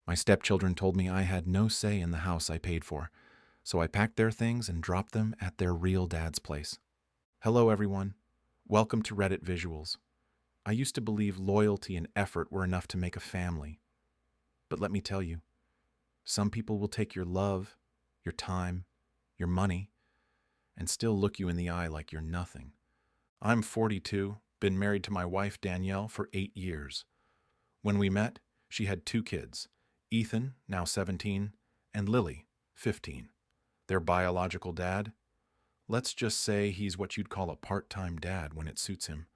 My stepchildren told me I had no say in the house I paid for, so I packed their things and dropped them at their real dad's place. Hello, everyone. Welcome to Reddit Visuals. I used to believe loyalty and effort were enough to make a family. But let me tell you, some people will take your love, your time, your money, and still look you in the eye like you're nothing. I'm 42, been married to my wife Danielle for 8 years. When we met, she had 2 kids, Ethan, now 17, and Lily, 15. Their biological dad? Let's just say he's what you'd call a part-time dad when it suits him.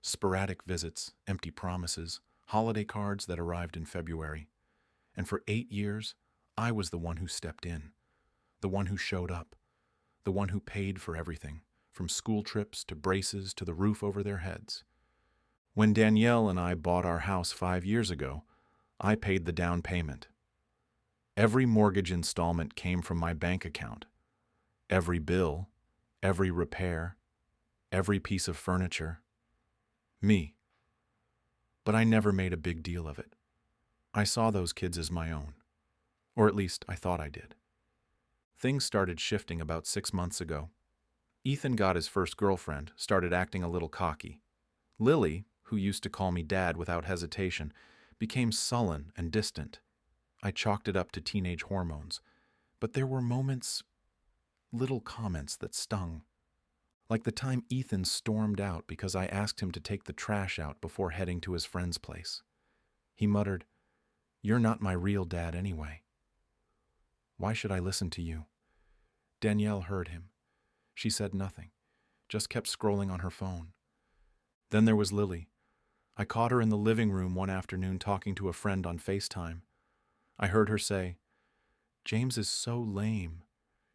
Sporadic visits, empty promises, holiday cards that arrived in February. And for 8 years, I was the one who stepped in, the one who showed up, the one who paid for everything, from school trips to braces to the roof over their heads. When Danielle and I bought our house 5 years ago, I paid the down payment. Every mortgage installment came from my bank account. Every bill, every repair, every piece of furniture. Me. But I never made a big deal of it. I saw those kids as my own. Or at least I thought I did. Things started shifting about 6 months ago. Ethan got his first girlfriend, started acting a little cocky. Lily, who used to call me Dad without hesitation, became sullen and distant. I chalked it up to teenage hormones. But there were moments, little comments that stung. Like the time Ethan stormed out because I asked him to take the trash out before heading to his friend's place. He muttered, "You're not my real dad anyway." Why should I listen to you? Danielle heard him. She said nothing, just kept scrolling on her phone. Then there was Lily. I caught her in the living room one afternoon talking to a friend on FaceTime. I heard her say, "James is so lame.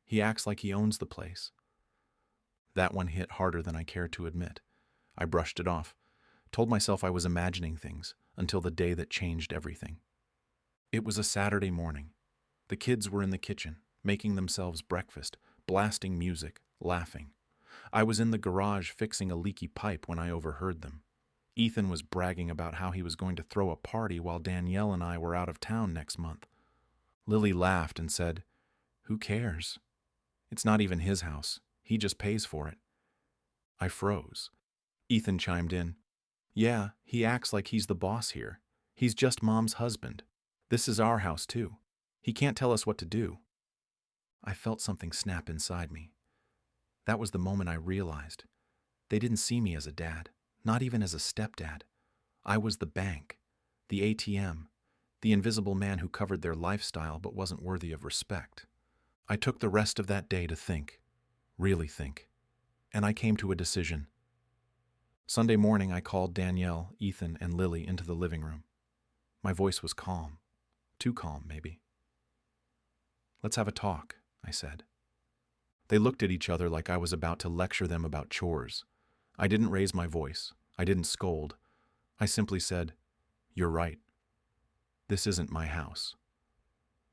He acts like he owns the place." That one hit harder than I cared to admit. I brushed it off, told myself I was imagining things, until the day that changed everything. It was a Saturday morning. The kids were in the kitchen, making themselves breakfast, blasting music, laughing. I was in the garage fixing a leaky pipe when I overheard them. Ethan was bragging about how he was going to throw a party while Danielle and I were out of town next month. Lily laughed and said, "Who cares? It's not even his house. He just pays for it." I froze. Ethan chimed in, "Yeah, he acts like he's the boss here. He's just Mom's husband. This is our house too. He can't tell us what to do." I felt something snap inside me. That was the moment I realized. They didn't see me as a dad, not even as a stepdad. I was the bank, the ATM, the invisible man who covered their lifestyle but wasn't worthy of respect. I took the rest of that day to think, really think, and I came to a decision. Sunday morning, I called Danielle, Ethan, and Lily into the living room. My voice was calm, too calm, maybe. "Let's have a talk," I said. They looked at each other like I was about to lecture them about chores. I didn't raise my voice. I didn't scold. I simply said, "You're right. This isn't my house.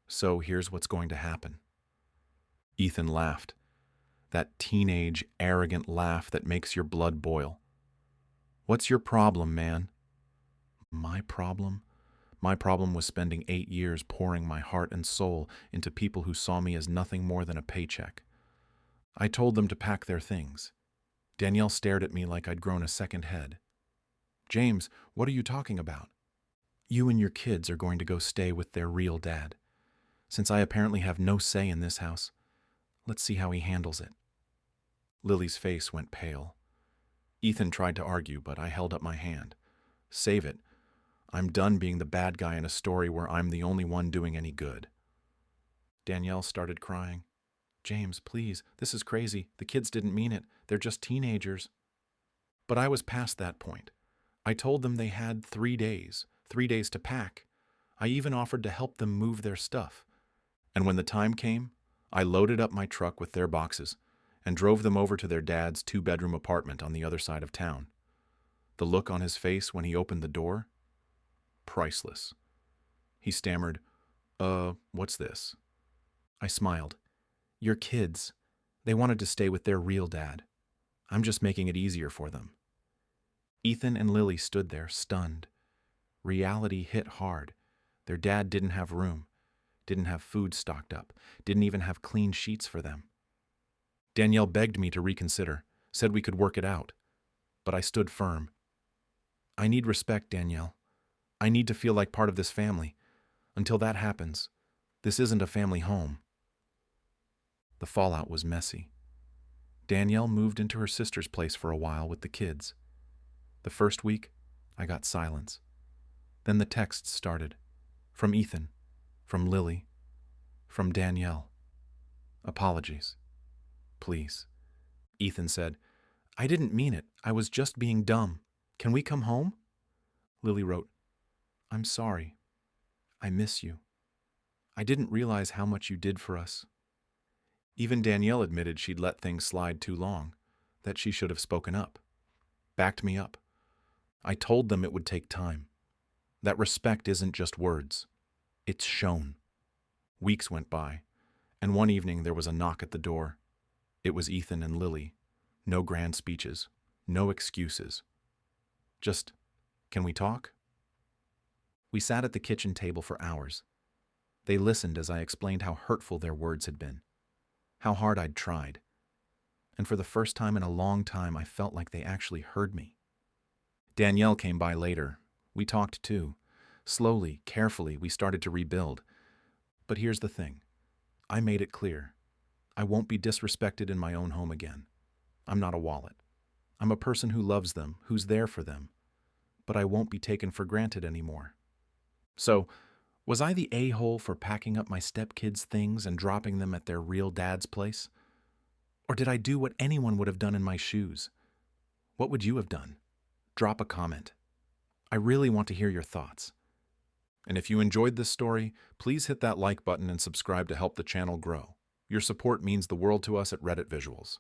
So here's what's going to happen." Ethan laughed. That teenage, arrogant laugh that makes your blood boil. "What's your problem, man?" My problem? My problem was spending 8 years pouring my heart and soul into people who saw me as nothing more than a paycheck. I told them to pack their things. Danielle stared at me like I'd grown a second head. "James, what are you talking about?" "You and your kids are going to go stay with their real dad. Since I apparently have no say in this house, let's see how he handles it." Lily's face went pale. Ethan tried to argue, but I held up my hand. "Save it. I'm done being the bad guy in a story where I'm the only one doing any good." Danielle started crying. "James, please, this is crazy. The kids didn't mean it. They're just teenagers." But I was past that point. I told them they had 3 days, 3 days to pack. I even offered to help them move their stuff. And when the time came, I loaded up my truck with their boxes and drove them over to their dad's 2-bedroom apartment on the other side of town. The look on his face when he opened the door? Priceless. He stammered, "What's this?" I smiled. "Your kids. They wanted to stay with their real dad. I'm just making it easier for them." Ethan and Lily stood there, stunned. Reality hit hard. Their dad didn't have room, didn't have food stocked up, didn't even have clean sheets for them. Danielle begged me to reconsider, said we could work it out. But I stood firm. I need respect, Danielle. I need to feel like part of this family. Until that happens, this isn't a family home. The fallout was messy. Danielle moved into her sister's place for a while with the kids. The first week, I got silence. Then the texts started. From Ethan, from Lily, from Danielle. Apologies. Please. Ethan said, I didn't mean it. I was just being dumb. Can we come home? Lily wrote, I'm sorry. I miss you. I didn't realize how much you did for us. Even Danielle admitted she'd let things slide too long, that she should have spoken up. Backed me up. I told them it would take time. That respect isn't just words. It's shown. Weeks went by, and one evening there was a knock at the door. It was Ethan and Lily. No grand speeches. No excuses. Just, can we talk? We sat at the kitchen table for hours. They listened as I explained how hurtful their words had been, how hard I'd tried. And for the first time in a long time, I felt like they actually heard me. Danielle came by later. We talked too. Slowly, carefully, we started to rebuild. But here's the thing. I made it clear. I won't be disrespected in my own home again. I'm not a wallet. I'm a person who loves them, who's there for them. But I won't be taken for granted anymore. So, was I the a-hole for packing up my stepkids' things and dropping them at their real dad's place? Or did I do what anyone would have done in my shoes? What would you have done? Drop a comment. I really want to hear your thoughts. And if you enjoyed this story, please hit that like button and subscribe to help the channel grow. Your support means the world to us at Reddit Visuals.